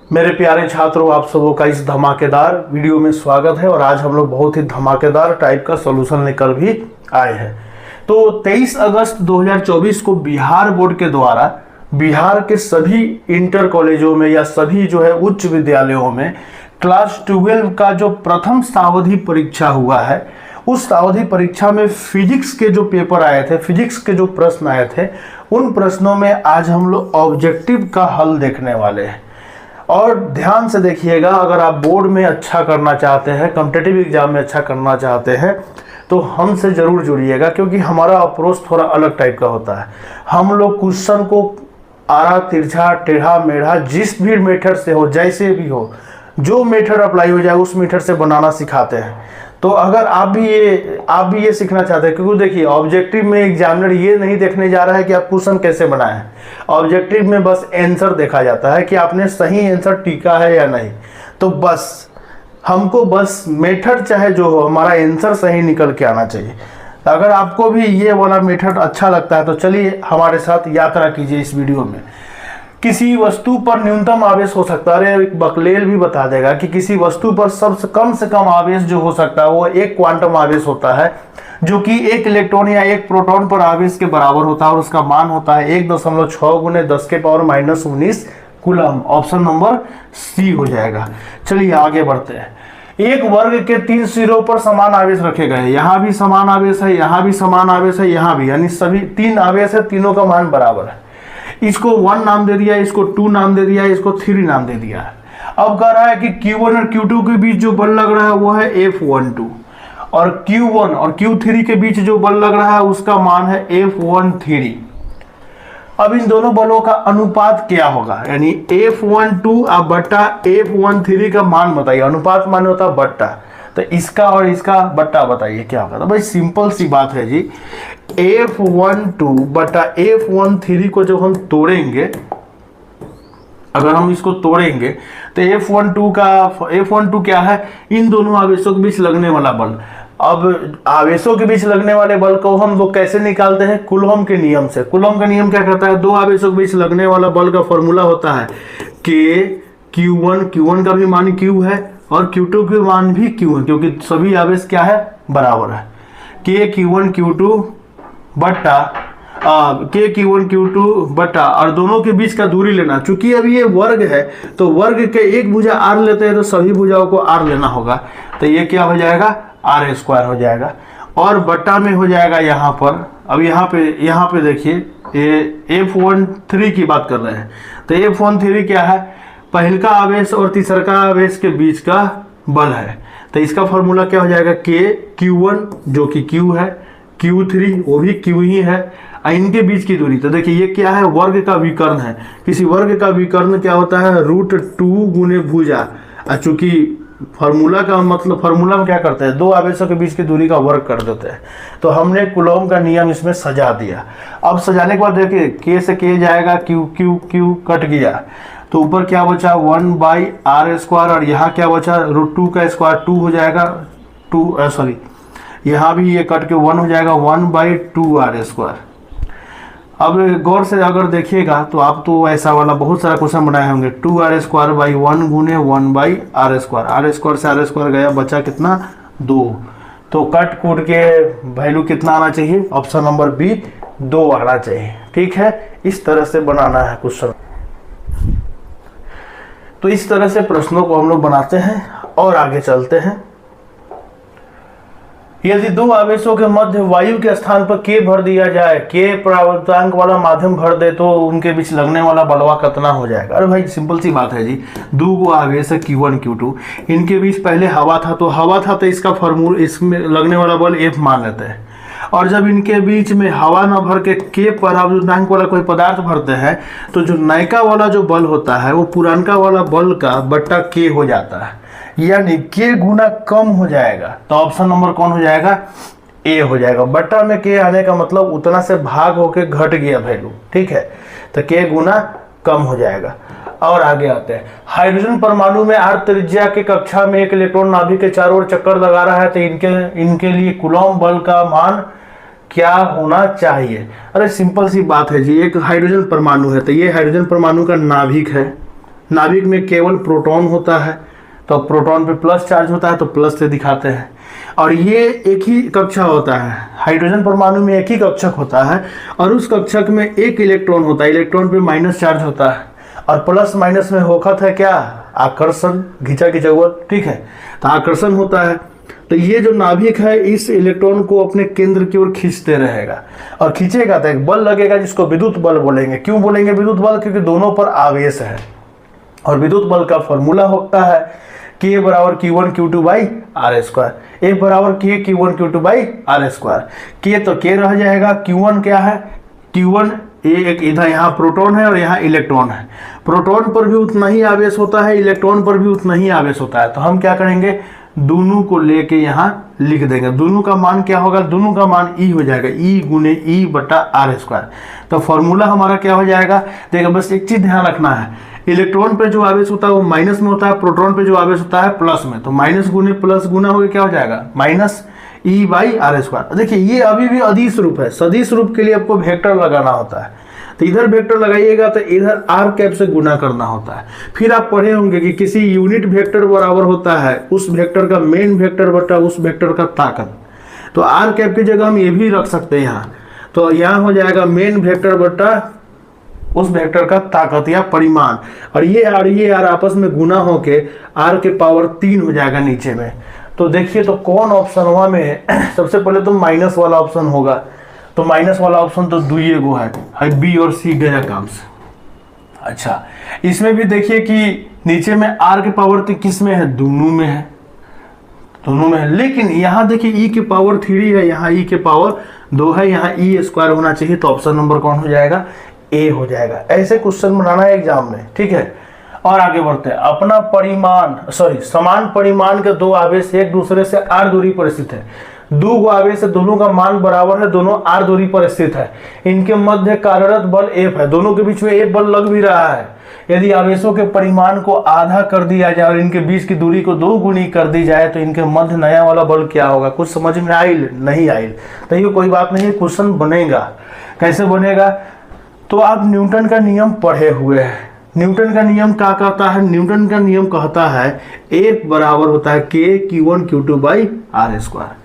मेरे प्यारे छात्रों, आप सबों का इस धमाकेदार वीडियो में स्वागत है। और आज हम लोग बहुत ही धमाकेदार टाइप का सॉल्यूशन लेकर भी आए हैं। तो 23 अगस्त 2024 को बिहार बोर्ड के द्वारा बिहार के सभी इंटर कॉलेजों में या सभी जो है उच्च विद्यालयों में क्लास 12 का जो प्रथम सावधि परीक्षा हुआ है, उस सावधि परीक्षा में फिजिक्स के जो पेपर आए थे, फिजिक्स के जो प्रश्न आए थे, उन प्रश्नों में आज हम लोग ऑब्जेक्टिव का हल देखने वाले हैं। और ध्यान से देखिएगा, अगर आप बोर्ड में अच्छा करना चाहते हैं, कॉम्पिटिटिव एग्जाम में अच्छा करना चाहते हैं, तो हमसे ज़रूर जुड़िएगा, क्योंकि हमारा अप्रोच थोड़ा अलग टाइप का होता है। हम लोग क्वेश्चन को आरा तिरछा टेढ़ा मेढ़ा जिस भी मेथड से हो, जैसे भी हो, जो मेथड अप्लाई हो जाए उस मेथड से बनाना सिखाते हैं। तो अगर आप भी ये सीखना चाहते हैं, क्योंकि देखिए ऑब्जेक्टिव में एग्जामिनर ये नहीं देखने जा रहा है कि आप क्वेश्चन कैसे बनाए हैं। ऑब्जेक्टिव में बस आंसर देखा जाता है कि आपने सही आंसर टीका है या नहीं। तो बस हमको बस मेथड चाहे जो हो, हमारा आंसर सही निकल के आना चाहिए। अगर आपको भी ये वाला मेथड अच्छा लगता है तो चलिए हमारे साथ यात्रा कीजिए इस वीडियो में। किसी वस्तु पर न्यूनतम आवेश हो सकता है, अरे बकलेल भी बता देगा कि किसी वस्तु पर सबसे से कम आवेश जो हो सकता है वो एक क्वांटम आवेश होता है, जो कि एक इलेक्ट्रॉन या एक प्रोटॉन पर आवेश के बराबर होता है, और उसका मान होता है 1.6 गुने 10 के power -19 coulomb. Option number C हो जाएगा। चलिए आगे बढ़ते हैं। एक वर्ग के 3 सिरों पर समान आवेश रखे गए, यहाँ भी समान आवेश है, यहाँ भी समान आवेश है, यहाँ भी, यानी सभी 3 आवेश है, तीनों का मान बराबर है। इसको 1 नाम दे दिया, इसको 2 नाम दे दिया, इसको 3 नाम दे दिया। अब कह रहा है कि Q1 और Q2 के बीच जो बल लग रहा है वो है F12, और Q1 और Q3 के बीच जो बल लग रहा है उसका मान है F13। अब इन दोनों बलों का अनुपात क्या होगा, यानी F12 बट्टा F13 का मान बताइए। अनुपात मान होता है बट्टा, तो इसका और इसका बट्टा बताइए क्या होगा। तो भाई सिंपल सी बात है जी, F12 बटा F13 को जब हम तोड़ेंगे, अगर हम इसको तोड़ेंगे तो F12 क्या है, इन दोनों आवेशों के बीच लगने वाला बल। अब आवेशों के बीच लगने वाले बल को हम लोग कैसे निकालते हैं, कूलॉम के नियम से। कूलॉम का नियम क्या कहता है, दो आवेशों के बीच लगने वाला बल का फॉर्मूला होता है Q1 का भी मान Q है और Q2 का मान भी Q है, क्योंकि सभी आवेश क्या है, बराबर है। Q1 Q2 बट्टा और दोनों के बीच का दूरी लेना। चूंकि अभी ये वर्ग है तो वर्ग के एक भुजा r लेते हैं तो सभी भुजाओं को r लेना होगा, तो ये क्या हो जाएगा, r² हो जाएगा। और बट्टा में हो जाएगा यहाँ पर, अब यहाँ पे देखिए F13 की बात कर रहे हैं, तो F13 क्या है, पहलका आवेश और तीसरका आवेश के बीच का बल है। तो इसका फॉर्मूला क्या हो जाएगा, Q1 जो कि Q है, Q3 वो भी Q ही है, इनके बीच की दूरी। तो देखिए ये क्या है, वर्ग का विकर्ण है। किसी वर्ग का विकर्ण क्या होता है, √2 गुने भुजा। चूंकि फॉर्मूला का मतलब, फॉर्मूला में क्या करते हैं, दो आवेशों के बीच की दूरी का वर्ग कर देते हैं। तो हमने कूलॉम का नियम इसमें सजा दिया। अब सजाने के बाद देखिए K से K जाएगा, Q कट गया, तो ऊपर क्या बचा, 1/r², और यहाँ क्या बचा, √2 का स्क्वायर 2 हो जाएगा, यहाँ भी ये कट के 1 हो जाएगा, 1/2r²। अब गौर से अगर देखिएगा तो आप तो ऐसा वाला बहुत सारा क्वेश्चन बनाए होंगे, 2r²/1 गुने 1/r²। r² से r² गया, बचा कितना, 2। तो कट कूट के वैल्यू कितना आना चाहिए, ऑप्शन नंबर बी 2 आना चाहिए। ठीक है, इस तरह से बनाना है क्वेश्चन। तो इस तरह से प्रश्नों को हम लोग बनाते हैं और आगे चलते हैं। यदि दो आवेशों के मध्य वायु के स्थान पर K भर दिया जाए, K प्रावर्तांक वाला माध्यम भर दे, तो उनके बीच लगने वाला बलवा कितना हो जाएगा। अरे भाई सिंपल सी बात है जी, दो गो आवेश है Q1 Q2, इनके बीच पहले हवा था तो इसका फॉर्मूला, इसमें लगने वाला बल F मान लेते हैं। और जब इनके बीच में हवा न भर के K परावर्तांक वाला कोई पदार्थ भरते हैं, तो जो नयका वाला जो बल होता है वो पुरानका वाला बल का बट्टा K हो जाता है, यानी K गुना कम हो जाएगा। तो ऑप्शन नंबर कौन हो जाएगा, A हो जाएगा। बट्टा में K आने का मतलब उतना से भाग होके घट गया वैल्यू। ठीक है, तो K गुना कम हो जाएगा। और आगे आते हैं, हाइड्रोजन परमाणु में r त्रिज्या के कक्षा में एक इलेक्ट्रॉन नाभिक के चारों ओर चक्कर लगा रहा है, तो इनके लिए कूलॉम बल का मान क्या होना चाहिए। अरे सिंपल सी बात है जी, एक हाइड्रोजन परमाणु है, तो ये हाइड्रोजन परमाणु का नाभिक है, नाभिक में केवल प्रोटॉन होता है, तो प्रोटॉन पे प्लस चार्ज होता है तो प्लस से दिखाते हैं। और ये एक ही कक्षा होता है, हाइड्रोजन परमाणु में एक ही कक्षक होता है और उस कक्षक में एक इलेक्ट्रॉन होता है, इलेक्ट्रॉन पे माइनस चार्ज होता है और प्लस माइनस में होखत है क्या, आकर्षण, घिंचा खिंचावट, ठीक है, तो आकर्षण होता है। तो ये जो नाभिक है इस इलेक्ट्रॉन को अपने केंद्र की ओर खींचते रहेगा और खींचेगा तो एक बल लगेगा जिसको विद्युत बल बोलेंगे। क्यों बोलेंगे विद्युत बल, क्योंकि दोनों पर आवेश है और विद्युत बल का फॉर्मूला होता है K बराबर Q1 Q2 by r square, F बराबर K Q1 Q2 by r square. K तो K रह जाएगा, Q1 क्या है, Q1 एक इधर यहाँ प्रोटॉन है और यहाँ इलेक्ट्रॉन है, प्रोटॉन पर भी उतना ही आवेश होता है, इलेक्ट्रॉन पर भी उतना ही आवेश होता है। तो हम क्या करेंगे, दोनों को लेके यहाँ लिख देंगे, दोनों का मान क्या होगा, दोनों का मान E हो जाएगा, E गुने E बटा आर स्क्वायर। तो फॉर्मूला हमारा क्या हो जाएगा, देखिए बस एक चीज ध्यान रखना है, इलेक्ट्रॉन पे जो आवेश होता है वो माइनस में होता है, प्रोटॉन पे जो आवेश होता है प्लस में, तो माइनस गुने प्लस गुना होकर क्या हो जाएगा, minus E by r square. देखिए ये अभी भी अदिश रूप है, सदिश रूप के लिए आपको वेक्टर लगाना होता है, तो इधर वेक्टर लगाइएगा तो इधर आर कैप से गुना करना होता है। फिर आप पढ़े होंगे कि किसी यूनिट वेक्टर बराबर होता है उस वेक्टर का मेन वेक्टर बटा उस वेक्टर का ताकत, तो आर कैप की जगह हम ये भी रख सकते हैं यहाँ, तो यहाँ हो जाएगा मेन वेक्टर बटा उस वेक्टर का ताकत या परिमाण, और ये आर आपस में गुना होके आर के पावर 3 हो जाएगा नीचे में। तो देखिए तो कौन ऑप्शन हुआ में सबसे पहले तो माइनस वाला ऑप्शन होगा, तो माइनस वाला ऑप्शन तो दुई गो है, बी और सी गया काम से। अच्छा इसमें भी देखिए कि नीचे में आर के पावर तो किस में है, दोनों में है, दोनों में है, लेकिन यहाँ देखिए ई के पावर 3 है, यहाँ ई के पावर 2 है, यहाँ ई स्क्वायर होना चाहिए, तो ऑप्शन नंबर कौन हो जाएगा, ए हो जाएगा। ऐसे क्वेश्चन बनाना है एग्जाम में, ठीक है। और आगे बढ़ते हैं, अपना परिमाण समान परिमाण के दो आवेश एक दूसरे से आर दूरी पर स्थित है, दो गो आवेश है, दोनों का मान बराबर है, दोनों आर दूरी पर स्थित है, इनके मध्य कार्यरत बल F है, दोनों के बीच में एक बल लग भी रहा है। यदि आवेशों के परिमाण को आधा कर दिया जाए और इनके बीच की दूरी को 2 गुनी कर दी जाए तो इनके मध्य नया वाला बल क्या होगा, कुछ समझ में आइल नहीं आइल, तो ये कोई बात नहीं, क्वेश्चन बनेगा। कैसे बनेगा, तो आप न्यूटन का नियम पढ़े हुए हैं, न्यूटन का नियम क्या कहता है, न्यूटन का नियम कहता है F बराबर होता है K Q1 Q2 by r square.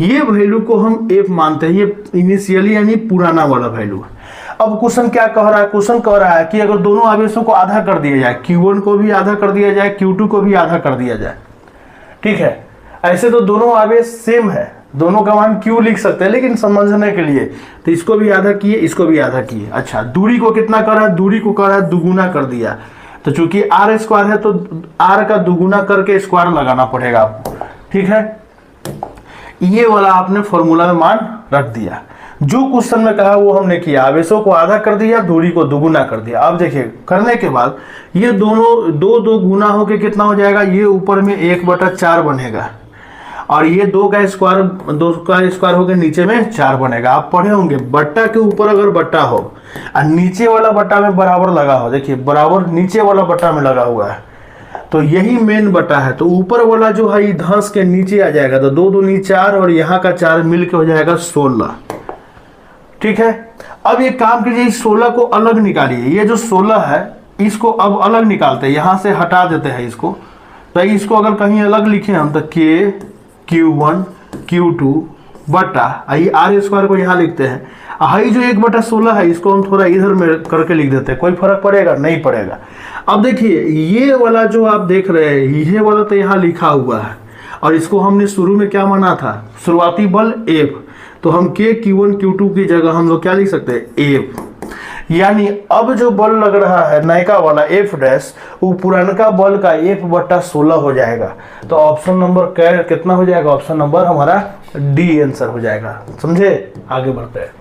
ये वैल्यू को हम F मानते हैं, ये इनिशियली यानी पुराना वाला वैल्यू है। अब क्वेश्चन क्या कह रहा है, क्वेश्चन कह रहा है कि अगर दोनों आवेशों को आधा कर दिया जाए, Q1 को भी आधा कर दिया जाए, Q2 को भी आधा कर दिया जाए, ठीक है, ऐसे तो दोनों आवेश सेम है, दोनों का मान Q लिख सकते हैं, लेकिन समझने के लिए तो इसको भी आधा किए, इसको भी आधा किए। अच्छा दूरी को कितना कर रहा है, दूरी को कर रहा है दुगुना कर दिया, तो चूंकि आर स्क्वायर है तो आर का दुगुना करके स्क्वायर लगाना पड़ेगा आपको, ठीक है। ये वाला आपने फॉर्मूला में मान रख दिया, जो क्वेश्चन में कहा वो हमने किया, आवेशों को आधा कर दिया, दूरी को दुगुना कर दिया। अब देखिए करने के बाद ये दोनों दो गुना होके कितना हो जाएगा, ये ऊपर में 1/4 बनेगा और ये 2 का स्क्वायर होकर नीचे में 4 बनेगा। आप पढ़े होंगे बट्टा के ऊपर अगर बट्टा हो और नीचे वाला बट्टा में बराबर लगा हो, देखिए बराबर नीचे वाला बट्टा में लगा हुआ है, तो यही मेन बटा है, तो ऊपर वाला जो है ये धंस के नीचे आ जाएगा, तो 2 दूनी 4 और यहाँ का 4 मिलके हो जाएगा 16, ठीक है। अब ये काम कीजिए, 16 को अलग निकालिए, ये जो 16 है इसको अब अलग निकालते हैं, यहाँ से हटा देते हैं इसको, तो इसको अगर कहीं अलग लिखे हम तो K Q1 Q2 बटा आई आर स्क्वायर को यहाँ लिखते हैं, हाई जो 1/16 है इसको हम थोड़ा इधर में करके लिख देते हैं, कोई फर्क पड़ेगा नहीं पड़ेगा। अब देखिए ये वाला जो आप देख रहे हैं ये वाला तो यहाँ लिखा हुआ है और इसको हमने शुरू में क्या माना था, शुरुआती बल F, तो हम K Q1 Q2 की जगह हम लोग क्या लिख सकते हैं, F, यानी अब जो बल लग रहा है नयका वाला F डैश वो पुरानका बल का F/16 हो जाएगा। तो ऑप्शन नंबर कितना हो जाएगा, ऑप्शन नंबर हमारा डी आंसर हो जाएगा, समझे। आगे बढ़ते हैं,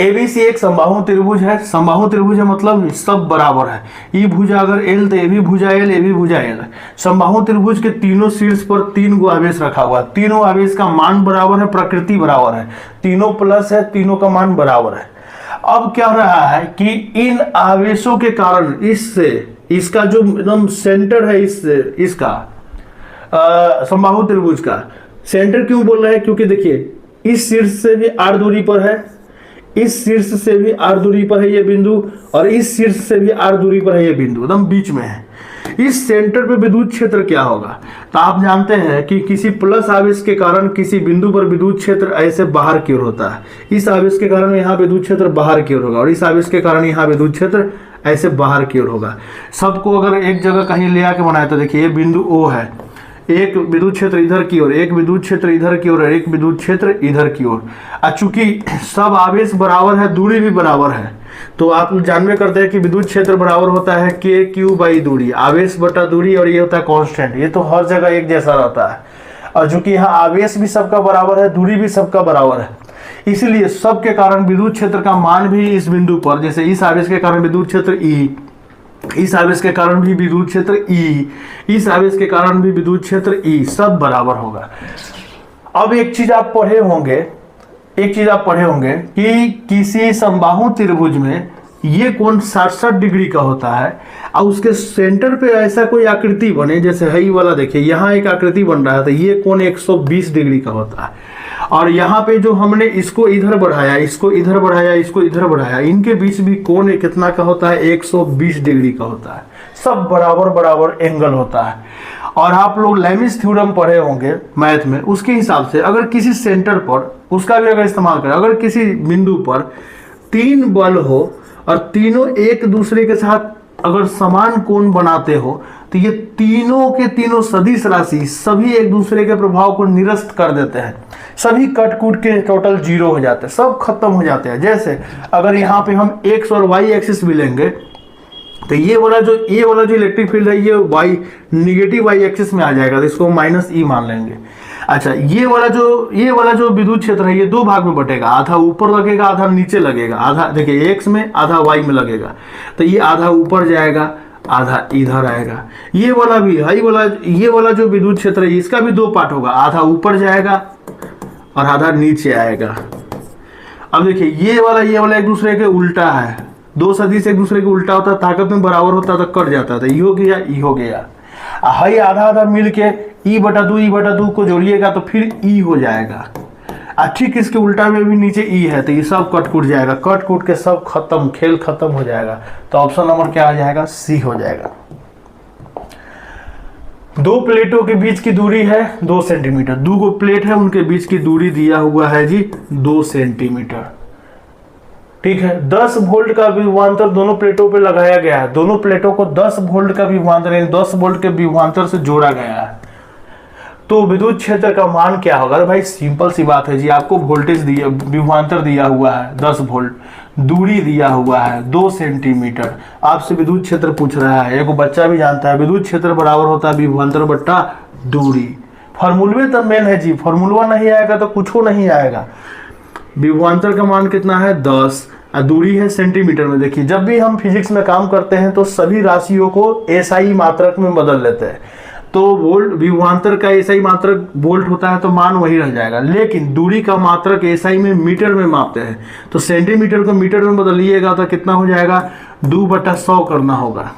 ABC एक समबाहु त्रिभुज है, समबाहु त्रिभुज है मतलब सब बराबर है, ई भुजा अगर L तो ए भी भुजा L, ए भी भुजा L। समबाहु त्रिभुज के तीनों शीर्ष पर 3 गो आवेश रखा हुआ, तीनों आवेश का मान बराबर है, प्रकृति बराबर है, तीनों प्लस है, तीनों का मान बराबर है। अब क्या रहा है कि इन आवेशों के कारण इससे इसका जो एकदम सेंटर है इसका समबाहु त्रिभुज का सेंटर क्यों बोल रहे हैं, क्योंकि देखिए इस शीर्ष से भी आर दूरी पर है, इस शीर्ष से भी r दूरी पर है ये बिंदु, और इस शीर्ष से भी r दूरी पर है ये बिंदु, एकदम बीच में है। इस सेंटर पे विद्युत क्षेत्र क्या होगा? तो आप जानते हैं कि किसी प्लस आवेश के कारण किसी बिंदु पर विद्युत क्षेत्र ऐसे बाहर की ओर होता है। इस आवेश के कारण यहाँ विद्युत क्षेत्र बाहर की ओर होगा, और इस आवेश के कारण यहाँ विद्युत क्षेत्र ऐसे बाहर की ओर होगा। सबको अगर एक जगह कहीं ले आके बनाए तो देखिए ये बिंदु O है, एक विद्युत क्षेत्र इधर की ओर, एक विद्युत क्षेत्र इधर की ओर, एक विद्युत क्षेत्र इधर की ओर। चूंकि सब आवेश बराबर है, दूरी भी बराबर है, तो आप जानबे करते हैं कि विद्युत क्षेत्र बराबर होता है KQ बाई दूरी, आवेश बटा दूरी, और ये होता है कांस्टेंट। ये तो हर जगह एक जैसा रहता है, और चूंकि यहाँ आवेश भी सबका बराबर है, दूरी भी सबका बराबर है, इसलिए सब के कारण विद्युत क्षेत्र का मान भी इस बिंदु पर, जैसे इस आवेश के कारण विद्युत क्षेत्र E, इस आवेश के कारण भी विद्युत क्षेत्र E, इस आवेश के कारण भी विद्युत क्षेत्र E, सब बराबर होगा। अब एक चीज आप पढ़े होंगे कि किसी समबाहु त्रिभुज में ये कोण 67 डिग्री का होता है, और उसके सेंटर पे ऐसा कोई आकृति बने, जैसे है वाला देखिए यहाँ एक आकृति बन रहा है, तो ये कोण 120 डिग्री का होता है। और यहाँ पे जो हमने इसको इधर बढ़ाया, इसको इधर बढ़ाया, इसको इधर बढ़ाया, इनके बीच भी कोण कितना का होता है? 120 डिग्री का होता है। सब बराबर बराबर एंगल होता है। और आप लोग लैमिस थ्योरम पढ़े होंगे मैथ में, उसके हिसाब से अगर किसी सेंटर पर, उसका भी अगर इस्तेमाल करें, अगर किसी बिंदु पर 3 बल हो और तीनों एक दूसरे के साथ अगर समान कोण बनाते हो, तो ये तीनों के तीनों सदिश राशि सभी एक दूसरे के प्रभाव को निरस्त कर देते हैं, सभी कट कूट के टोटल 0 हो जाते हैं, सब खत्म हो जाते हैं। जैसे अगर यहाँ पे हम x और y एक्सिस भी लेंगे, तो ये वाला जो इलेक्ट्रिक फील्ड है ये y निगेटिव y एक्सिस में आ जाएगा, तो इसको -E मान लेंगे। अच्छा, ये वाला जो विद्युत क्षेत्र है ये 2 भाग में बटेगा, आधा ऊपर लगेगा, आधा नीचे लगेगा। आधा देखिए x में, आधा y में लगेगा, तो ये आधा ऊपर जाएगा, आधा इधर आएगा। ये वाला जो विद्युत क्षेत्र है इसका भी 2 पार्ट होगा, आधा ऊपर जाएगा और आधा नीचे आएगा। अब देखिए ये वाला एक दूसरे के उल्टा है, 2 सदिश एक दूसरे के उल्टा होता है, ताकत में बराबर होता है तो कट जाता था, ई हो गया। हाई आधा आधा मिल के ई बटा दो को जोड़िएगा तो फिर ई हो जाएगा। ठीक इसके उल्टा में भी नीचे ई है, तो ये सब कट कूट जाएगा, कट कूट के सब खत्म, खेल खत्म हो जाएगा। तो ऑप्शन नंबर क्या आ जाएगा? सी हो जाएगा। 2 प्लेटों के बीच की दूरी है 2 सेंटीमीटर, 2 प्लेट है, उनके बीच की दूरी दिया हुआ है जी 2 सेंटीमीटर। ठीक है, 10 वोल्ट का विभवांतर दोनों प्लेटों पे लगाया गया है, दोनों प्लेटों को 10 वोल्ट का विभवांतर यानी 10 वोल्ट के विभवांतर से जोड़ा गया है। तो विद्युत क्षेत्र का मान क्या होगा? अरे भाई सिंपल सी बात है जी, आपको वोल्टेज दिया, विभवांतर दिया हुआ है 10 वोल्ट, दूरी दिया हुआ है 2 सेंटीमीटर, आपसे विद्युत क्षेत्र पूछ रहा है। एक बच्चा भी जानता है विद्युत क्षेत्र बराबर होता है विभवांतर बट्टा दूरी। फॉर्मूले तो मेन है जी, फॉर्मूला नहीं आएगा तो कुछ नहीं आएगा। विभवांतर का मान कितना है? 10, दूरी है सेंटीमीटर में। देखिए जब भी हम फिजिक्स में काम करते हैं तो सभी राशियों को एसआई मात्रक में बदल लेते हैं, तो वोल्ट विभवांतर का एसआई मात्रक वोल्ट होता है तो मान वही रह जाएगा, लेकिन दूरी का मात्रक एसआई में मीटर में मापते हैं, तो सेंटीमीटर को मीटर में बदलिएगा तो कितना हो जाएगा? 2/100 करना होगा।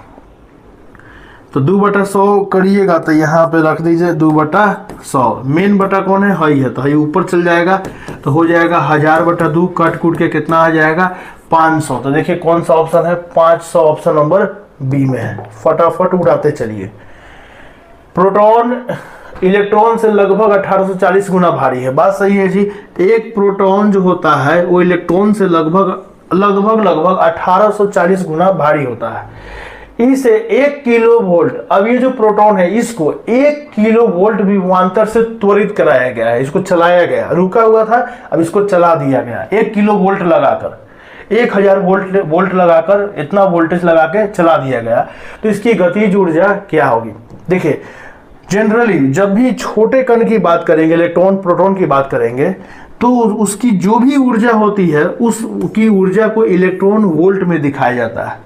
तो 2/100 करिएगा तो यहाँ पे रख दीजिए 2/100। मेन बटा कौन है? हई है, तो हई ऊपर चल जाएगा तो हो जाएगा 1000/2, कट कूट के कितना आ जाएगा? 500। तो देखिए कौन सा ऑप्शन है? 500 ऑप्शन नंबर बी में है। फटाफट उड़ाते चलिए। प्रोटॉन इलेक्ट्रॉन से लगभग 1840 गुना भारी है। बात सही है जी। एक प्रोटॉन जो होता है वो इलेक्ट्रॉन से लगभग 1840 गुना भारी होता है। इसे 1 किलो वोल्ट, अब ये जो प्रोटॉन है इसको 1 किलो वोल्ट विभवांतर से त्वरित कराया गया है, इसको चलाया गया, रुका हुआ था अब इसको चला दिया गया 1 किलो वोल्ट लगाकर, 1000 वोल्ट लगाकर, इतना वोल्टेज लगा के चला दिया गया। तो इसकी गतिज ऊर्जा क्या होगी? देखिए जनरली जब भी छोटे कण की बात करेंगे, इलेक्ट्रॉन प्रोटॉन की बात करेंगे, तो उसकी जो भी ऊर्जा होती है उसकी ऊर्जा को इलेक्ट्रॉन वोल्ट में दिखाया जाता है।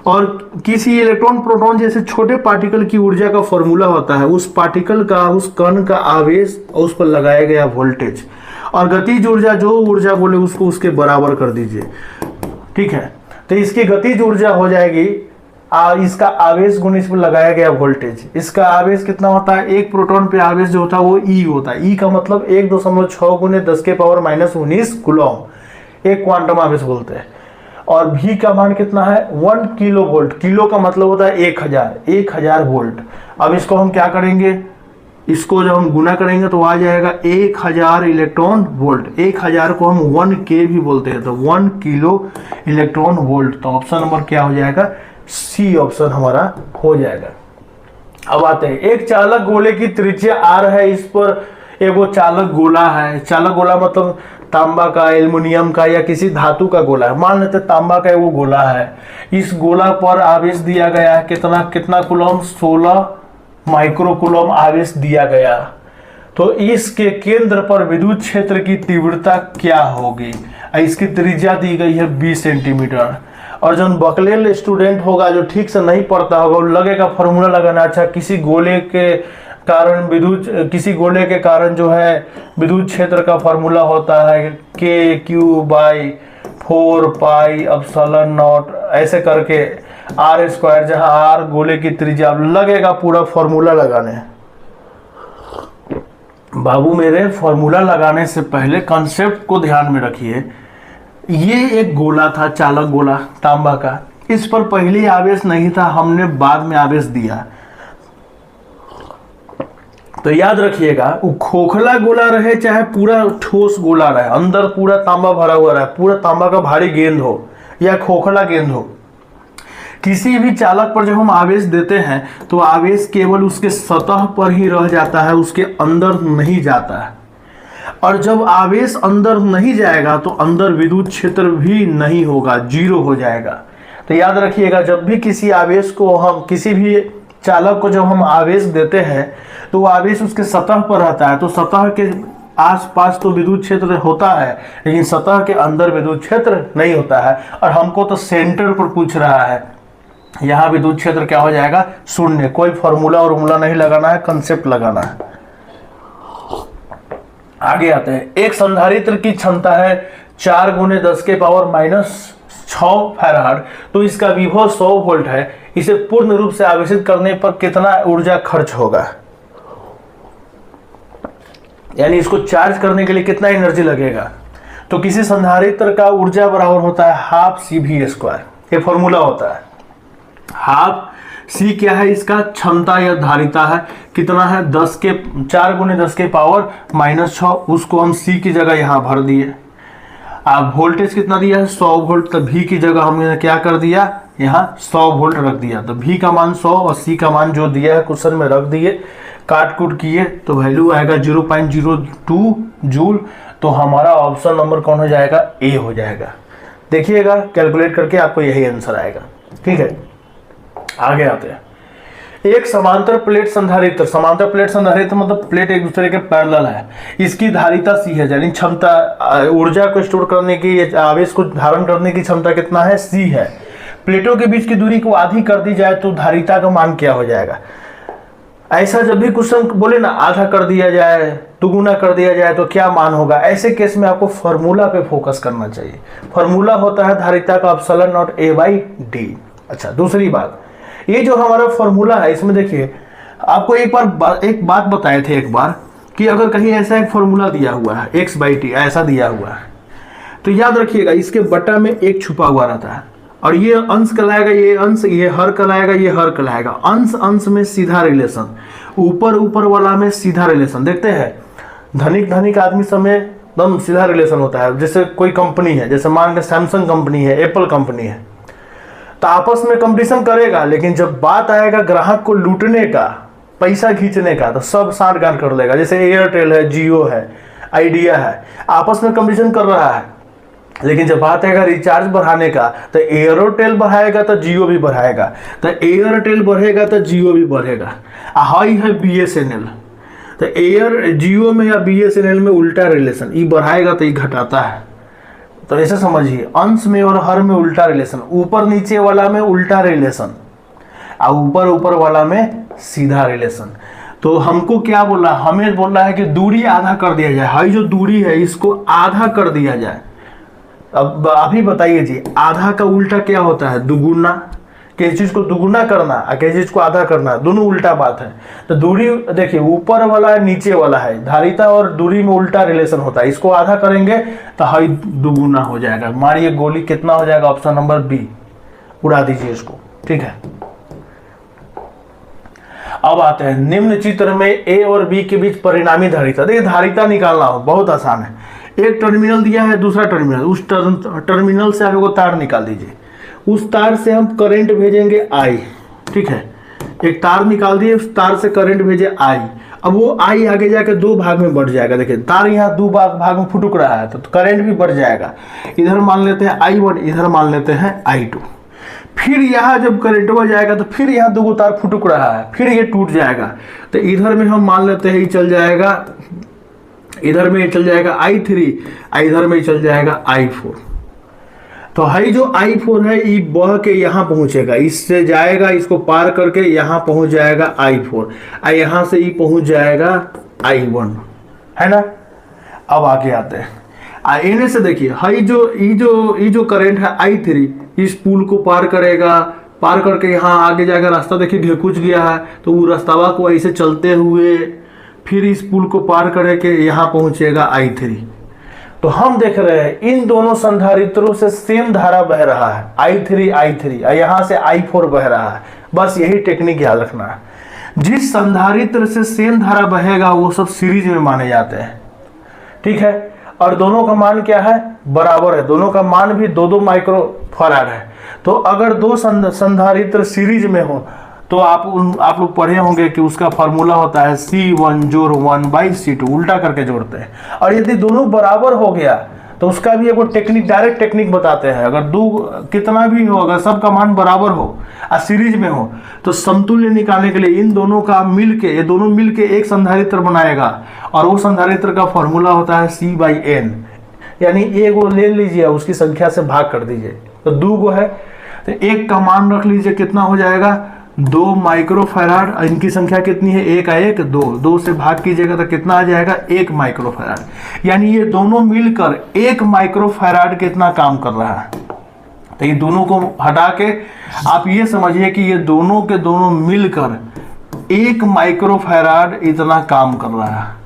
और किसी इलेक्ट्रॉन प्रोटॉन जैसे छोटे पार्टिकल की ऊर्जा का फॉर्मूला होता है उस पार्टिकल का, उस कण का आवेश और उस पर लगाया गया वोल्टेज, और गतिज ऊर्जा जो ऊर्जा बोले उसको उसके बराबर कर दीजिए। ठीक है, तो इसकी गतिज ऊर्जा हो जाएगी इसका आवेश गुण इस पर लगाया गया वोल्टेज। इसका आवेश कितना होता है? एक प्रोटॉन पे आवेश जो होता है वो ई होता है। ई का मतलब 1.6 × 10⁻⁻19 कूलम। एक क्वांटम आवेश बोलते हैं। और V का मान कितना है 1 किलो वोल्ट, किलो का मतलब होता है 1000 वोल्ट। अब इसको हम क्या करेंगे, इसको जब हम गुना करेंगे तो आ जाएगा 1000 इलेक्ट्रॉन वोल्ट। 1000 को हम 1 के भी बोलते हैं, तो 1 किलो इलेक्ट्रॉन वोल्ट। तो ऑप्शन नंबर क्या हो जाएगा, सी ऑप्शन हमारा हो जाएगा। अब आते हैं, एक चालक गोले की त्रिज्या R है, इस पर एक वो चालक गोला है। चालक गोला मतलब तांबा का, एल्युमिनियम का या किसी धातु का गोला है। मान लेते तांबा का वो गोला है। इस गोला पर आवेश दिया गया है कितना कूलम, 16 माइक्रो कूलम आवेश दिया गया। तो इसके केंद्र पर विद्युत क्षेत्र की तीव्रता क्या होगी। इसकी त्रिज्या दी गई है 20 सेंटीमीटर। और जो बकलेल स्टूडेंट होगा, जो ठीक से नहीं पढ़ता होगा, वो लगेगा फॉर्मूला लगाना, अच्छा किसी गोले के कारण जो है विद्युत क्षेत्र का फॉर्मूला होता है KQ/4πε0, ऐसे करके R², जहां R गोले की त्रिज्या, लगेगा पूरा फॉर्मूला लगाने। बाबू मेरे, फॉर्मूला लगाने से पहले कॉन्सेप्ट को ध्यान में रखिए। ये एक गोला था, चालक गोला तांबा का। इस पर पहले आवेश नहीं था, हमने बाद में आवेश दिया। तो याद रखिएगा, वो खोखला गोला रहे चाहे पूरा ठोस गोला रहे, अंदर पूरा तांबा भरा हुआ रहे, पूरा तांबा का भारी गेंद हो या खोखला गेंद हो, किसी भी चालक पर जब हम आवेश देते हैं तो आवेश केवल उसके सतह पर ही रह जाता है, उसके अंदर नहीं जाता है। और जब आवेश अंदर नहीं जाएगा तो अंदर विद्युत क्षेत्र भी नहीं होगा, 0 हो जाएगा। तो याद रखिएगा, जब भी किसी आवेश को हम, किसी भी चालक को जब हम आवेश देते हैं तो आवेश उसके सतह पर रहता है, तो सतह के आसपास तो विद्युत क्षेत्र होता है, लेकिन सतह के अंदर विद्युत क्षेत्र नहीं होता है। और हमको तो सेंटर पर पूछ रहा है, यहाँ विद्युत क्षेत्र क्या हो जाएगा, 0। कोई फॉर्मूला और नहीं लगाना है, कंसेप्ट लगाना है। आगे आते हैं, एक संधारित्र की क्षमता है 4 × 10⁻⁻6 फैराड, तो इसका विभव 100 वोल्ट है। इसे पूर्ण रूप से आवेशित करने पर कितना ऊर्जा खर्च होगा, यानी इसको चार्ज करने के लिए कितना एनर्जी लगेगा। तो किसी संधारित्र का ऊर्जा बराबर होता है 12 CV²। ये फॉर्मूला होता है। 12 C क्या है, इसका क्षमता या धारिता है, कितना है 4 × 10⁻⁻6, उसको हम C की जगह यहाँ भर दिए। अब वोल्टेज कितना दिया है 100 वोल्ट, तो V की जगह हमने क्या कर दिया, यहाँ 100 वोल्ट रख दिया। तो V का मान 100 और C का मान जो दिया है क्वेश्चन में रख दिए, काट कूट किए तो वैल्यू आएगा 0.02 जूल। तो हमारा ऑप्शन नंबर कौन हो जाएगा, ए हो जाएगा। देखिएगा कैलकुलेट करके आपको यही आंसर आएगा। ठीक है, आगे आते हैं। एक समांतर प्लेट संधारित्र मतलब प्लेट एक दूसरे के पैरेलल है, इसकी धारिता C है, यानी क्षमता, ऊर्जा को स्टोर करने की, आवेश को धारण करने की क्षमता कितना है, C है। प्लेटों के बीच की दूरी को आधी कर दी जाए तो धारिता का मान क्या हो जाएगा। ऐसा जब भी क्वेश्चन बोले ना, आधा कर दिया जाए, दुगुना कर दिया जाए तो क्या मान होगा, ऐसे केस में आपको फॉर्मूला पे फोकस करना चाहिए। फॉर्मूला होता है धारिता का ε0A/d। अच्छा, दूसरी बात, ये जो हमारा फॉर्मूला है, इसमें देखिए आपको एक बात बताए थे एक बार, कि अगर कहीं ऐसा एक फॉर्मूला दिया हुआ है x/t, ऐसा दिया हुआ है, तो याद रखिएगा इसके बटा में एक छुपा हुआ रहता है, और ये अंश कहलाएगा, ये अंश, ये हर कहलाएगा, ये हर कहलाएगा। अंश अंश में सीधा रिलेशन, ऊपर वाला में सीधा रिलेशन। देखते हैं धनिक आदमी समय एकदम सीधा रिलेशन होता है। जैसे कोई कंपनी है, जैसे मान के सैमसंग कंपनी है, एप्पल कंपनी है, तो आपस में कंपटीशन करेगा, लेकिन जब बात आएगा ग्राहक को लूटने का, पैसा खींचने का, तो सब सांठ-गांठ कर लेगा। जैसे एयरटेल है, जियो है, आइडिया है, आपस में कंपटीशन कर रहा है, लेकिन जब बात आएगा रिचार्ज बढ़ाने का, तो एयरटेल बढ़ाएगा तो जियो भी बढ़ाएगा, तो एयरटेल बढ़ेगा तो जियो भी बढ़ेगा। हाई है BSNL, तो जियो में या BSNL में उल्टा रिलेशन, ये बढ़ाएगा तो ये घटाता है। तो ऐसे समझिए, अंश में और हर में उल्टा रिलेशन, ऊपर नीचे वाला में उल्टा रिलेशन और ऊपर वाला में सीधा रिलेशन। तो हमको क्या बोला, हमें बोला है कि दूरी आधा कर दिया जाए। हाई जो दूरी है इसको आधा कर दिया जाए। अब अभी बताइए जी, आधा का उल्टा क्या होता है, दुगुना, किसी चीज को दुगुना करना और किसी चीज को आधा करना दोनों उल्टा बात है। तो दूरी देखिए ऊपर वाला नीचे वाला है, धारिता और दूरी में उल्टा रिलेशन होता है। इसको आधा करेंगे तो हाई दुगुना हो जाएगा। मारिए गोली, कितना हो जाएगा? ऑप्शन नंबर बी, उड़ा दीजिए इसको। ठीक है, अब आते हैं निम्न चित्र में ए और बी के बीच परिणामी धारिता। देखिए धारिता निकालना हो बहुत आसान है। एक टर्मिनल दिया है, दूसरा टर्मिनल, उस टर्मिनल से आप लोग तार निकाल दीजिए। उस तार से हम करंट भेजेंगे आई। ठीक है, एक तार निकाल दिए, उस तार से करंट भेजे आई। अब वो आई आगे जाकर दो भाग में बढ़ जाएगा। देखिए तार यहाँ दो भाग में फुटुक रहा है तो करंट भी बढ़ जाएगा। इधर मान लेते हैं I1, इधर मान लेते हैं I2। फिर यहाँ जब करंट बढ़ जाएगा तो फिर यहाँ दो तार फुटुक रहा है, फिर ये टूट जाएगा। तो इधर में हम मान लेते हैं ये चल जाएगा, इधर में चल जाएगा I3, इधर में चल जाएगा I4। तो हाई जो I4 है ये बह के यहाँ पहुंचेगा, इससे जाएगा, इसको पार करके यहाँ पहुंच जाएगा I4, यहाँ से ये पहुंच जाएगा I1, है ना। अब आगे आते हैं इन्हें से। देखिए हाई ये जो करंट है I3 इस पुल को पार करेगा, पार करके यहाँ आगे जाएगा। रास्ता देखिए ढेकुच गया है तो वो रास्ता को ऐसे चलते हुए फिर इस पुल को पार करके यहाँ पहुंचेगा I3। तो हम देख रहे हैं इन दोनों संधारित्रों से सेम धारा बह रहा है, I3 यहाँ से I4 बह रहा है। बस यही टेक्निक याद रखना है। जिस संधारित्र से सेम धारा बहेगा वो सब सीरीज में माने जाते हैं। ठीक है, और दोनों का मान क्या है? बराबर है। दोनों का मान भी 2-2 माइक्रोफैराड है। तो अगर दो संधारित्र सीरीज में हो तो आप लोग पढ़े होंगे कि उसका फॉर्मूला होता है C1 जोड़ 1/C2, उल्टा करके जोड़ते हैं। और यदि दोनों बराबर हो गया तो उसका भी एक टेक्निक, डायरेक्ट टेक्निक बताते हैं। अगर दो कितना भी हो, अगर सबका मान बराबर हो और सीरीज में हो तो समतुल्य निकालने के लिए इन दोनों का मिलके, ये दोनों मिलके एक संधारित्र बनाएगा और वो संधारित्र का फॉर्मूला होता है C/N। यानी एक वो ले लीजिए, उसकी संख्या से भाग कर दीजिए। तो 2 गो है तो एक का मान रख लीजिए, कितना हो जाएगा? 2 माइक्रोफैराड। इनकी संख्या कितनी है? 1 है 1, 2 से भाग कीजिएगा तो कितना आ जाएगा? 1 माइक्रोफैराड। यानी ये दोनों मिलकर 1 माइक्रोफैराड कितना काम कर रहा है। तो ये दोनों को हटा के आप ये समझिए कि ये दोनों के दोनों मिलकर 1 माइक्रोफैराड इतना काम कर रहा है।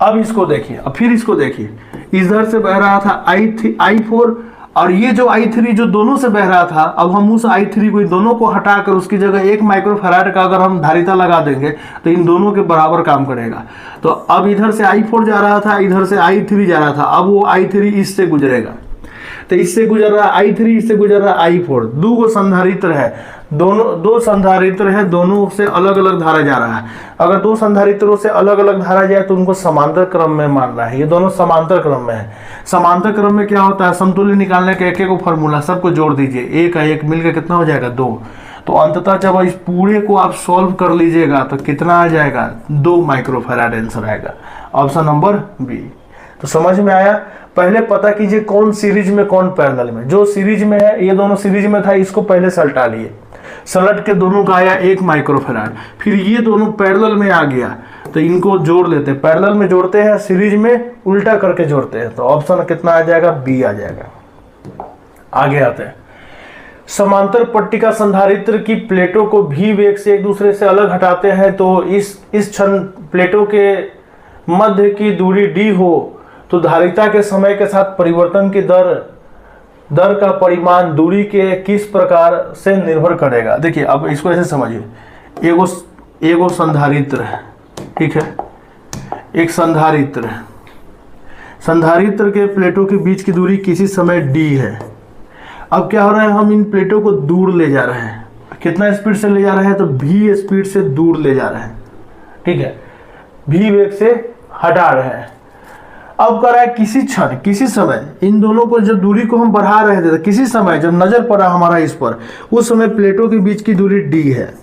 अब इसको देखिए, अब फिर इसको देखिए, इधर से बह रहा था I4 और ये जो I3 जो दोनों से बह रहा था, अब हम उस I3 को, इन दोनों को हटाकर उसकी जगह 1 माइक्रोफैराड का अगर हम धारिता लगा देंगे तो इन दोनों के बराबर काम करेगा। तो अब इधर से I4 जा रहा था, इधर से I3 जा रहा था, अब वो I3 इससे गुजरेगा। तो इससे गुजर रहा I3, इससे गुजर रहा I4। 2 गो संधारित्र है, दो संधारित्र है, दोनों से अलग अलग धारा जा रहा है। अगर 2 संधारित्रों से अलग अलग धारा जाए तो उनको समांतर क्रम में मानना है। ये दोनों समांतर क्रम में है। समांतर क्रम में क्या होता है? समतुल्य निकालने के एक एक फॉर्मूला सबको जोड़ दीजिए, 1 का 1 मिलकर कितना हो जाएगा? 2। तो अंततः जब इस पूरे को आप सॉल्व कर लीजिएगा तो कितना आ जाएगा? 2 माइक्रोफैराड आंसर आएगा, ऑप्शन नंबर बी। तो समझ में आया? पहले पता कीजिए कौन सीरीज में कौन पैरेलल में। जो सीरीज में है, ये दोनों सीरीज में था, इसको पहले सलटा लिए, सलट के दोनों का आया 1 माइक्रोफैराड। फिर ये दोनों पैरेलल में आ गया तो इनको जोड़ लेते हैं। पैरेलल में जोड़ते हैं, सीरीज में उल्टा करके जोड़ते हैं। तो ऑप्शन कितना आ जाएगा? बी आ जाएगा। आगे आते हैं, समांतर पट्टिका संधारित्र की प्लेटों को भी वेग से एक दूसरे से अलग हटाते हैं तो इस क्षण प्लेटों के मध्य की दूरी d हो तो धारिता के समय के साथ परिवर्तन की दर का परिमाण दूरी के किस प्रकार से निर्भर करेगा। देखिए अब इसको ऐसे समझिए, एगो संधारित्र है, ठीक है, एक संधारित्र है। संधारित्र के प्लेटों के बीच की दूरी किसी समय d है। अब क्या हो रहा है? हम इन प्लेटों को दूर ले जा रहे हैं। कितना स्पीड से ले जा रहे हैं? तो v स्पीड से दूर ले जा रहे हैं, ठीक है, v वेग से हटा रहे हैं। अब कर रहा है किसी क्षण, किसी समय इन दोनों को जब दूरी को हम बढ़ा रहे थे, किसी समय जब नजर पड़ा हमारा इस पर, उस समय प्लेटों के बीच की दूरी d है।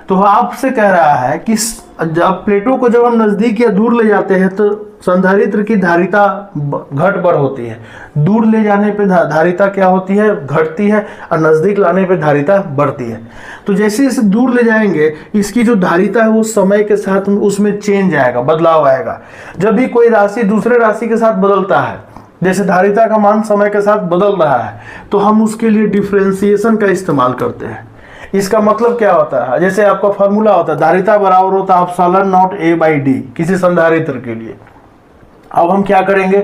तो आपसे कह रहा है कि जब प्लेटों को जब हम नजदीक या दूर ले जाते हैं तो संधारित्र की धारिता घट बढ़ होती है। दूर ले जाने पे धारिता क्या होती है? घटती है, और नजदीक लाने पे धारिता बढ़ती है। तो जैसे जैसे दूर ले जाएंगे इसकी जो धारिता है वो समय के साथ उसमें चेंज आएगा, बदलाव आएगा। जब भी कोई राशि दूसरे राशि के साथ बदलता है, जैसे धारिता का मान समय के साथ बदल रहा है, तो हम उसके लिए डिफरेंशिएशन का इस्तेमाल करते हैं। इसका मतलब क्या होता है, जैसे आपका फॉर्मूला होता है धारिता बराबर होता है epsilon not a by D किसी संधारित्र के लिए। अब हम क्या करेंगे,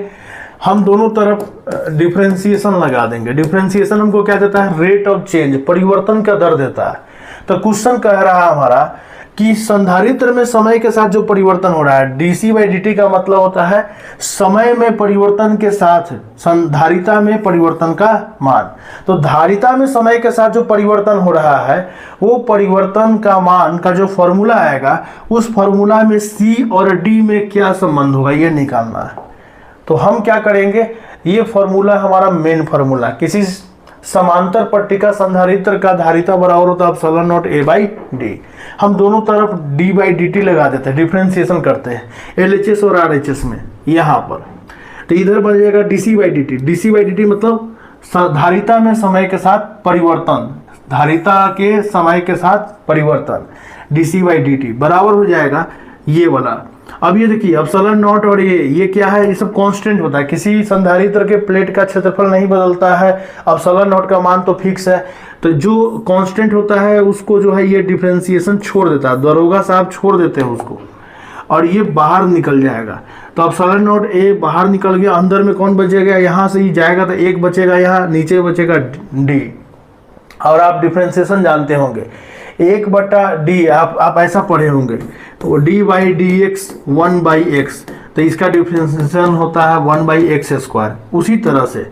हम दोनों तरफ डिफरेंशिएशन लगा देंगे। डिफरेंशिएशन हमको क्या देता है, रेट ऑफ चेंज, परिवर्तन का दर देता है। तो क्वेश्चन कह रहा है हमारा कि संधारित्र में समय के साथ जो परिवर्तन हो रहा है, डीसी बाई डी का मतलब होता है समय में परिवर्तन के साथ धारिता में परिवर्तन का मान। तो धारिता में समय के साथ जो परिवर्तन हो रहा है वो परिवर्तन का मान का जो फॉर्मूला आएगा उस फॉर्मूला में सी और डी में क्या संबंध होगा ये निकालना है। तो हम क्या करेंगे, ये फॉर्मूला हमारा मेन फॉर्मूला, किसी समांतर पट्टिका संधारित्र का धारिता बराबर होता है epsilon not a by D. हम दोनों तरफ डी बाई डी टी लगा देते हैं, डिफ्रेंसिएशन करते हैं एलएचएस और आरएचएस में यहाँ पर। तो इधर बन जाएगा DC by D T. DC by D T मतलब धारिता में समय के साथ परिवर्तन, धारिता के समय के साथ परिवर्तन, डीसी बाई डी टी बराबर हो जाएगा ये वाला। अब ये देखिए एप्सिलॉन नॉट और ये क्या है, ये सब कांस्टेंट होता है, किसी संधारित्र के प्लेट का क्षेत्रफल नहीं बदलता है, एप्सिलॉन नॉट का मान तो फिक्स है। तो जो कांस्टेंट होता है उसको जो है ये डिफरेंशिएशन छोड़ देता है, दरोगा साहब छोड़ देते हैं उसको, और ये बाहर निकल जाएगा। तो एप्सिलॉन नॉट ए बाहर निकल गया, अंदर में कौन बचेगा, यहाँ से ही जाएगा तो एक बचेगा, यहाँ नीचे बचेगा डी। और आप डिफरेंशिएशन जानते होंगे, 1/d आप ऐसा पढ़े होंगे, तो D by D x 1/x, तो इसका डिफरेंशिएशन होता है 1/x²। उसी तरह से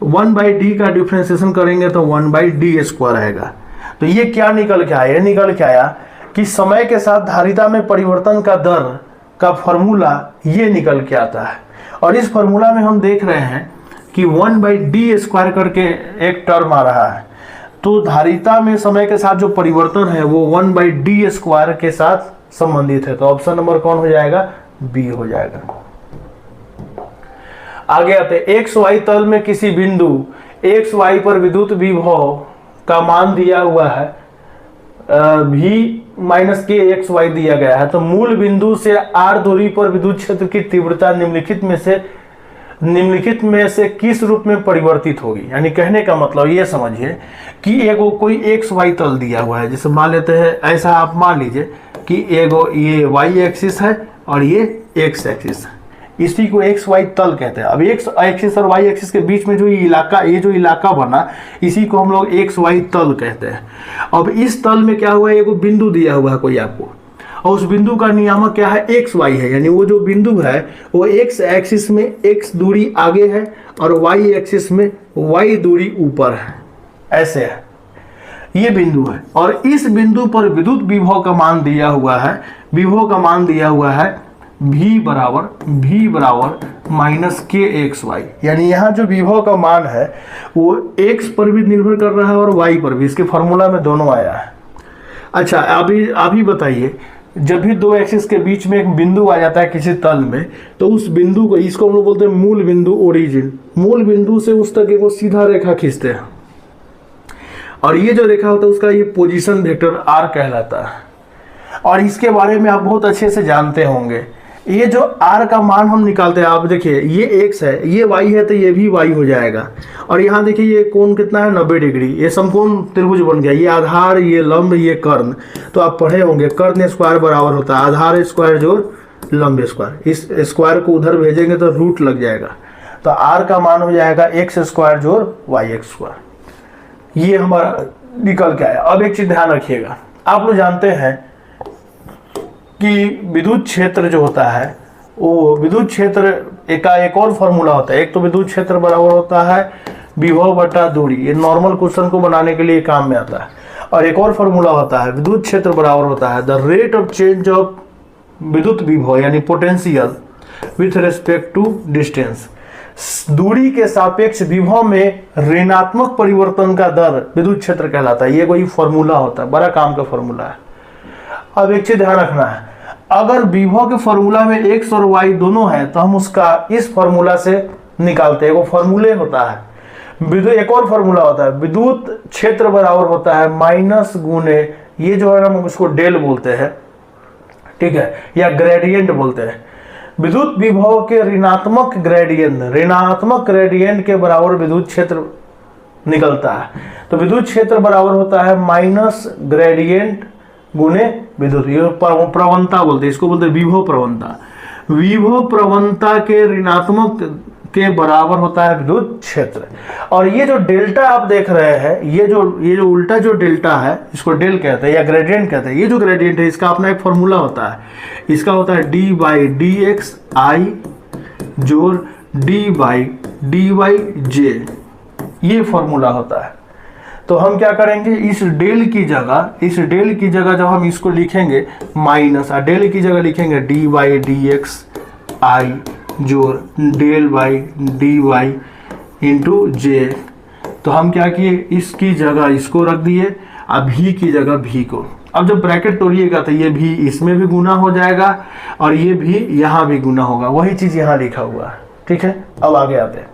1/d का डिफरेंशिएशन करेंगे तो 1/d² आएगा। तो ये क्या निकल के आया, ये निकल के आया कि समय के साथ धारिता में परिवर्तन का दर का फॉर्मूला ये निकल के आता है। और इस फॉर्मूला में हम देख रहे हैं कि 1/d² करके एक टर्म आ रहा है। तो धारिता में समय के साथ जो परिवर्तन है वो 1/d² के साथ संबंधित है। तो ऑप्शन नंबर कौन हो जाएगा, बी हो जाएगा। आगे आते, एक्स वाई तल में किसी बिंदु एक्स वाई पर विद्युत विभव का मान दिया हुआ है v माइनस के एक्स वाई दिया गया है। तो मूल बिंदु से r दूरी पर विद्युत क्षेत्र की तीव्रता निम्नलिखित में से किस रूप में परिवर्तित होगी। यानी कहने का मतलब ये समझिए कि एगो कोई एक्स वाई तल दिया हुआ है, जैसे मान लेते हैं ऐसा, आप मान लीजिए कि एगो ये वाई एक्सिस है और ये एक्स एक्सिस है, इसी को एक्स वाई तल कहते हैं। अब एक्स एक्सिस और वाई एक्सिस के बीच में जो ये इलाका बना, इसी को हम लोग एक्स वाई तल कहते हैं। अब इस तल में क्या हुआ है, एगो बिंदु दिया हुआ है कोई आपको, और उस बिंदु का नियामक क्या है, एक्स वाई है। यानी वो जो बिंदु है वो एक्स एक्सिस में एक्स दूरी आगे है और वाई एक्सिस में वाई दूरी ऊपर है, ऐसे है ये बिंदु है। और इस बिंदु पर विद्युत विभव का मान दिया हुआ है, विभव का मान दिया हुआ है v बराबर माइनस के एक्स वाई। यानी यहाँ जो विभव का मान है वो x पर भी निर्भर कर रहा है और y पर भी, इसके फॉर्मूला में दोनों आया है। अच्छा अभी बताइए, जब भी दो एक्सिस के बीच में एक बिंदु आ जाता है किसी तल में, तो उस बिंदु को, इसको हम लोग बोलते हैं मूल बिंदु, ओरिजिन। मूल बिंदु से उस तक एक सीधा रेखा खींचते हैं और ये जो रेखा होता है उसका ये पोजीशन वेक्टर r कहलाता है। और इसके बारे में आप बहुत अच्छे से जानते होंगे। ये जो r का मान हम निकालते हैं, आप देखिए ये x है, ये y है, तो ये भी y हो जाएगा। और यहाँ देखिए ये कोण कितना है, 90 डिग्री। ये समकोण त्रिभुज बन गया, ये आधार, ये लंब, ये कर्ण। तो आप पढ़े होंगे कर्ण स्क्वायर बराबर होता है आधार स्क्वायर जोड़ लंब स्क्वायर। इस स्क्वायर को उधर भेजेंगे तो रूट लग जाएगा, तो r का मान हो जाएगा x² जोड़ y²। ये हमारा निकल के आया। अब एक चीज ध्यान रखिएगा, आप लोग जानते हैं कि विद्युत क्षेत्र जो होता है वो विद्युत क्षेत्र का एक और फॉर्मूला होता है। एक तो विद्युत क्षेत्र बराबर होता है विभव बटा दूरी, ये नॉर्मल क्वेश्चन को बनाने के लिए काम में आता है। और एक और फॉर्मूला होता है विद्युत क्षेत्र बराबर होता है the rate of change of विद्युत विभव यानी potential with respect to distance. दूरी के सापेक्ष विभव में ऋणात्मक परिवर्तन का दर विद्युत क्षेत्र कहलाता है। ये कोई फॉर्मूला होता है, बड़ा काम का फॉर्मूला है। अब एक चीज ध्यान रखना है, अगर विभव के फॉर्मूला में x और y दोनों है तो हम उसका इस फॉर्मूला से निकालते हैं। वो फॉर्मूले होता है विद्युत, एक और फॉर्मूला होता है विद्युत क्षेत्र बराबर होता है माइनस गुने, ये जो है हम उसको डेल बोलते हैं, ठीक है, या ग्रेडियंट बोलते हैं। विद्युत विभव के ऋणात्मक ग्रेडियंट के बराबर विद्युत क्षेत्र निकलता है। तो विद्युत क्षेत्र बराबर होता है माइनस ग्रेडियंट गुने विद्युत, ये प्रवणता बोलते हैं, इसको बोलते हैं विभव प्रवणता। विभव प्रवणता के ऋणात्मक के बराबर होता है विद्युत क्षेत्र। और ये जो डेल्टा आप देख रहे हैं, ये जो उल्टा जो डेल्टा है, इसको डेल कहते हैं या ग्रेडियंट कहते हैं। ये जो ग्रेडियंट है इसका अपना एक फॉर्मूला होता है, इसका होता है D by D X I जोड़ डी बाई डी वाई जे, ये फॉर्मूला होता है। तो हम क्या करेंगे, इस डेल की जगह जब हम इसको लिखेंगे माइनस, डेल की जगह लिखेंगे D by D X I जोड़ del by D Y into J. तो हम क्या किए, इसकी जगह इसको रख दिए, अब भी की जगह भी को। अब जब ब्रैकेट तोड़िएगा तो ये भी इसमें भी गुना हो जाएगा और ये भी यहाँ भी गुना होगा, वही चीज़ यहाँ लिखा हुआ है। ठीक है, अब आगे आते हैं।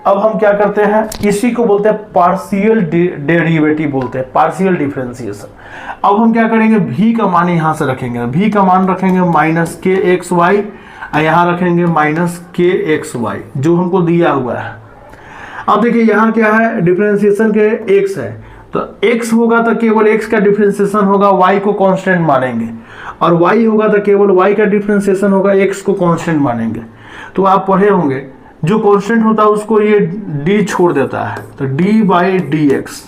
अब हम क्या करते हैं, इसी को बोलते हैं पार्शियल डेरिवेटिव बोलते हैं, पार्शियल डिफरेंशिएशन। अब हम क्या करेंगे, भी का मान यहाँ से रखेंगे, भी का मान रखेंगे माइनस के एक्स वाई, यहाँ रखेंगे माइनस के एक्स वाई जो हमको दिया हुआ है। अब देखिए यहाँ क्या है, डिफरेंशिएशन के एक्स है, तो एक्स होगा तो केवल एक्स का डिफरेंशिएशन होगा, वाई को कांस्टेंट मानेंगे, और वाई होगा तो केवल वाई का डिफरेंशिएशन होगा, एक्स को कांस्टेंट मानेंगे। तो आप पढ़े होंगे जो कांस्टेंट होता है उसको ये डी छोड़ देता है, तो डी बाई डी एक्स,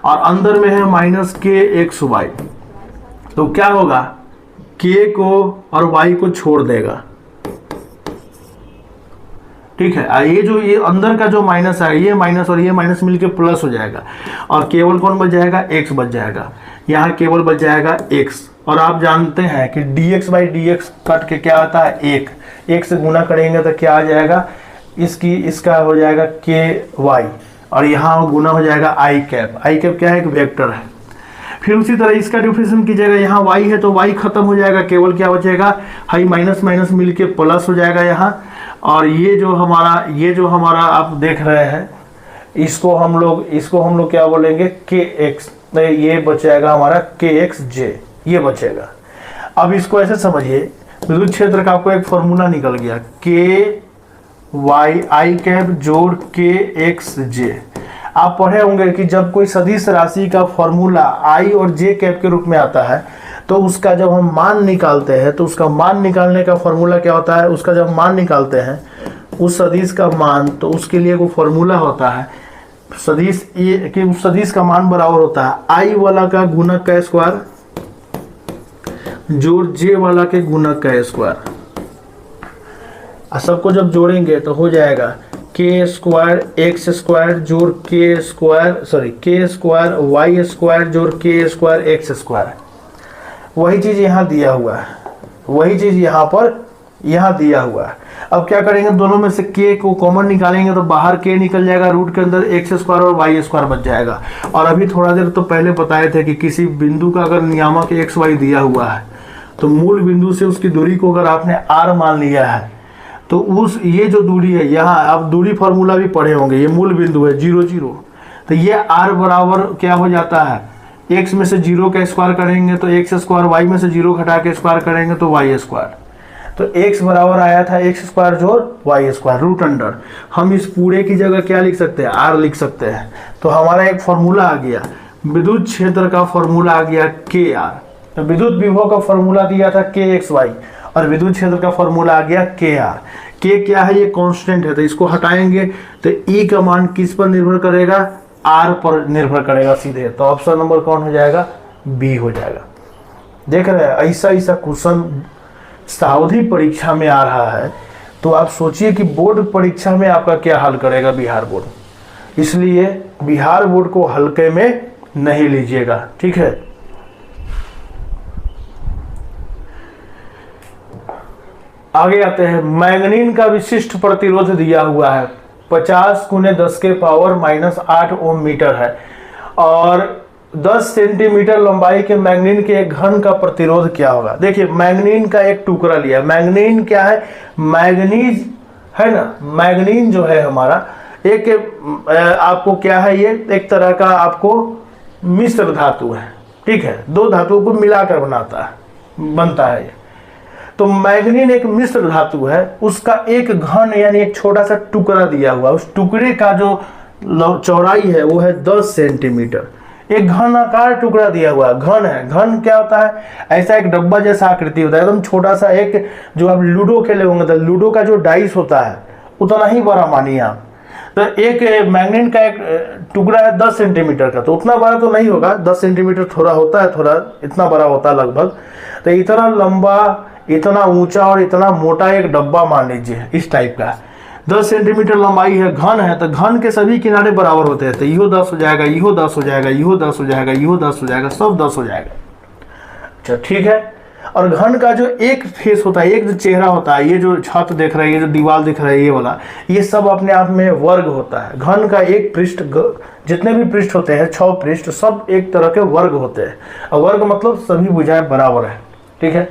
और अंदर में है माइनस के एक्स वाई। तो क्या होगा, के को और वाई को छोड़ देगा। ठीक है, ये अंदर का जो माइनस है, ये माइनस और ये माइनस मिलके प्लस हो जाएगा, और केवल कौन बच जाएगा, एक्स बच जाएगा। यहाँ केवल बच जाएगा एक्स, और आप जानते हैं कि dx by D x cut के क्या आता है, एक से गुना करेंगे तो क्या आ जाएगा, इसका हो जाएगा के वाई, और यहाँ गुना हो जाएगा आई कैप। आई कैप क्या है, एक वेक्टर है। फिर उसी तरह इसका डिफरेंशिएशन कीजिएगा, यहाँ y है तो y खत्म हो जाएगा, केवल क्या बचेगा, हाई माइनस माइनस मिलके प्लस हो जाएगा यहाँ। और ये जो हमारा आप देख रहे हैं, इसको हम लोग क्या बोलेंगे, के एक्स, ये बच जाएगा हमारा के एक्स जे, ये बचेगा। अब इसको ऐसे समझिए, विद्युत क्षेत्र का आपको एक फॉर्मूला निकल गया, के वाई आई कैप जोड़ के एक्स जे। आप पढ़े होंगे कि जब कोई सदिश राशि का फॉर्मूला आई और जे कैप के रूप में आता है तो उसका जब हम मान निकालते हैं तो उसका मान निकालने का फॉर्मूला क्या होता है, उसका जब मान निकालते हैं उस सदिश का मान, तो उसके लिए वो फॉर्मूला होता है सदिश ये कि उस सदिश का मान बराबर होता है आई वाला का गुणक का स्क्वायर जोड़ जे वाला के गुणक का स्क्वायर। सबको जब जोड़ेंगे तो हो जाएगा के स्क्वायर एक्स स्क्वायर जोड़ के स्क्वायर वाई स्क्वायर जोड़ के स्क्वायर एक्स स्क्वायर। वही चीज़ यहाँ दिया हुआ है, वही चीज़ यहाँ दिया हुआ है। अब क्या करेंगे, दोनों में से के को कॉमन निकालेंगे तो बाहर के निकल जाएगा, रूट के अंदर एक्स स्क्वायर और वाई स्क्वायर बच जाएगा। और अभी थोड़ा देर तो पहले बताए थे कि किसी बिंदु का अगर नियामक एक्स वाई दिया हुआ है तो मूल बिंदु से उसकी दूरी को अगर आपने आर मान लिया है तो ये जो दूरी है, यहाँ आप दूरी फार्मूला भी पढ़े होंगे, ये मूल बिंदु है 0 0, तो ये आर बराबर क्या हो जाता है, एक्स में से 0 का स्क्वायर करेंगे तो एक्स स्क्वायर, वाई में से 0 घटा के स्क्वायर करेंगे तो वाई स्क्वायर। तो एक्स बराबर आया था एक्स स्क्वायर जोड़ वाई स्क्वायर रूट अंडर। हम इस पूरे की जगह क्या लिख सकते हैं, आर लिख सकते हैं। तो हमारा एक फॉर्मूला आ गया, विद्युत क्षेत्र का फॉर्मूला आ गया के आर। तो विद्युत विभव का फॉर्मूला दिया था के एक्स वाई और विद्युत क्षेत्र का फॉर्मूला आ गया के आर। के क्या है, ये कांस्टेंट है, तो इसको हटाएंगे तो ई का मान किस पर निर्भर करेगा, आर पर निर्भर करेगा सीधे। तो ऑप्शन नंबर कौन हो जाएगा, बी हो जाएगा। देख रहे हैं, ऐसा क्वेश्चन सावधि परीक्षा में आ रहा है, तो आप सोचिए कि बोर्ड परीक्षा में आपका क्या हल करेगा बिहार बोर्ड। इसलिए बिहार बोर्ड को हल्के में नहीं लीजिएगा, ठीक है। आगे आते हैं, मैग्नीन का विशिष्ट प्रतिरोध दिया हुआ है 50 × 10⁻⁻8 ओम मीटर है और 10 सेंटीमीटर लंबाई के मैग्नीन के एक घन का प्रतिरोध क्या होगा। देखिए मैग्नीन का एक टुकड़ा लिया, मैग्नीन क्या है, मैग्नीज है ना, मैग्नीन जो है हमारा एक आपको क्या है, ये एक तरह का आपको मिश्र धातु है, ठीक है, दो धातुओं को मिलाकर बनता है ये। तो मैग्नीन एक मिश्र धातु है, उसका एक घन यानी एक छोटा सा टुकड़ा दिया हुआ, उस टुकड़े का जो चौड़ाई है वो है 10 सेंटीमीटर। एक घन आकार टुकड़ा दिया हुआ है, घन है। घन क्या होता है? ऐसा एक डब्बा जैसा आकृति होता है, एकदम छोटा सा। एक जो आप लूडो खेले होंगे तो लूडो का जो डाइस होता है उतना ही बड़ा मानिए आप। तो एक मैग्नेट का एक टुकड़ा है 10 सेंटीमीटर का, तो उतना बड़ा तो नहीं होगा, 10 सेंटीमीटर थोड़ा होता है, थोड़ा इतना बड़ा होता है लगभग। तो इतना लंबा, इतना ऊंचा और इतना मोटा एक डब्बा मान लीजिए, इस टाइप का 10 सेंटीमीटर लंबाई है, घन है। तो घन के सभी किनारे बराबर होते हैं, तो इहो 10 हो जाएगा, इहो 10 हो जाएगा, इहो 10 हो जाएगा, इहो 10 हो जाएगा, सब 10 हो जाएगा। अच्छा ठीक है। और घन का जो एक फेस होता है, एक जो चेहरा होता है, ये जो छत देख रहे हैं, ये जो दीवार दिख रहा है, ये वाला, ये सब अपने आप में वर्ग होता है। घन का एक पृष्ठ, जितने भी पृष्ठ होते हैं 6 पृष्ठ, सब एक तरह के वर्ग होते हैं। और वर्ग मतलब सभी भुजाएं बराबर है। ठीक है।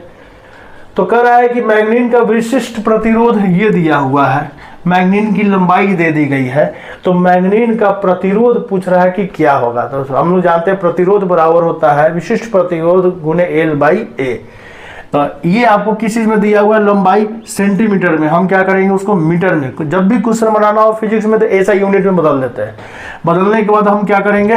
तो कह रहा है कि मैग्नीन का विशिष्ट प्रतिरोध ये दिया हुआ है, मैग्नीन की लंबाई दे दी गई है। तो मैग्नीन का प्रतिरोध पूछ रहा है कि क्या होगा। तो हम लोग जानते हैं प्रतिरोध बराबर होता है विशिष्ट प्रतिरोध गुणे L/A। तो ये आपको किस चीज में दिया हुआ है? लंबाई सेंटीमीटर में। हम क्या करेंगे उसको मीटर में। जब भी क्वेश्चन बनाना हो फिजिक्स में तो ऐसा यूनिट में बदल देते हैं। बदलने के बाद हम क्या करेंगे,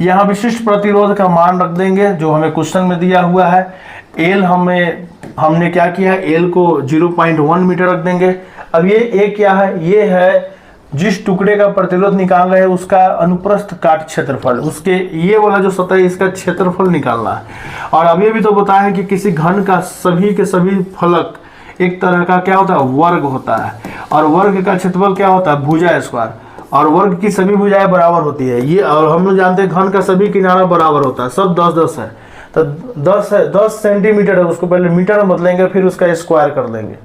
यहाँ विशिष्ट प्रतिरोध का मान रख देंगे जो हमें क्वेश्चन में दिया हुआ है। एल हमने क्या किया है, एल को 0.1 मीटर रख देंगे। अब ये ए क्या है? ये है जिस टुकड़े का प्रतिरोध निकाल रहे हैं उसका अनुप्रस्थ काट क्षेत्रफल, उसके ये वाला जो सतह है इसका क्षेत्रफल निकालना है। और अभी भी तो बताया है कि किसी घन का सभी के सभी फलक एक तरह का क्या होता है? वर्ग होता है। और वर्ग का क्षेत्रफल क्या होता है? भुजा स्क्वायर। और वर्ग की सभी भुजाएं बराबर होती है ये। और हम लोग जानते हैं घन का सभी किनारा बराबर होता है, सब 10-10 है। तो 10 सेंटीमीटर है, उसको पहले मीटर में बदलेंगे, फिर उसका स्क्वायर कर देंगे,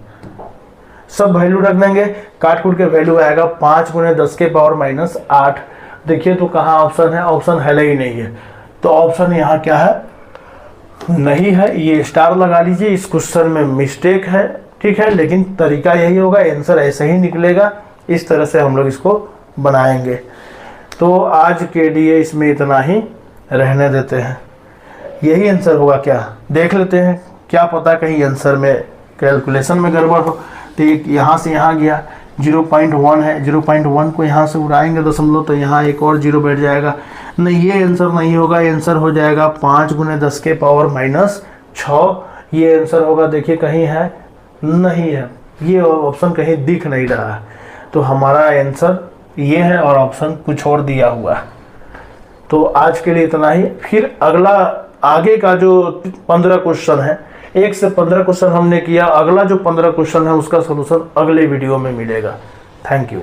सब वैल्यू रख देंगे। काट कूट के वैल्यू आएगा 5 × 10⁻⁸। देखिए तो कहाँ ऑप्शन है? ऑप्शन है ही नहीं है। तो ऑप्शन यहाँ क्या है? नहीं है। ये स्टार लगा लीजिए, इस क्वेश्चन में मिस्टेक है। ठीक है, लेकिन तरीका यही होगा, आंसर ऐसे ही निकलेगा। इस तरह से हम लोग इसको बनाएंगे। तो आज के लिए इसमें इतना ही रहने देते हैं। यही आंसर होगा क्या, देख लेते हैं। क्या पता कहीं आंसर में कैलकुलेशन में गड़बड़ हो। तो यहाँ से यहाँ गया 0.1 है, 0.1 को यहाँ से उड़ाएंगे दशमलव, तो यहाँ एक और 0 बैठ जाएगा। नहीं, ये आंसर नहीं होगा। आंसर हो जाएगा 5 × 10⁻⁶। ये आंसर होगा। देखिए कहीं है? नहीं है, ये ऑप्शन कहीं दिख नहीं रहा है। तो हमारा आंसर ये है और ऑप्शन कुछ और दिया हुआ है। तो आज के लिए इतना ही। फिर अगला आगे का जो 15 क्वेश्चन है, 1 से 15 क्वेश्चन हमने किया। अगला जो 15 क्वेश्चन है उसका सलूशन अगले वीडियो में मिलेगा। Thank you.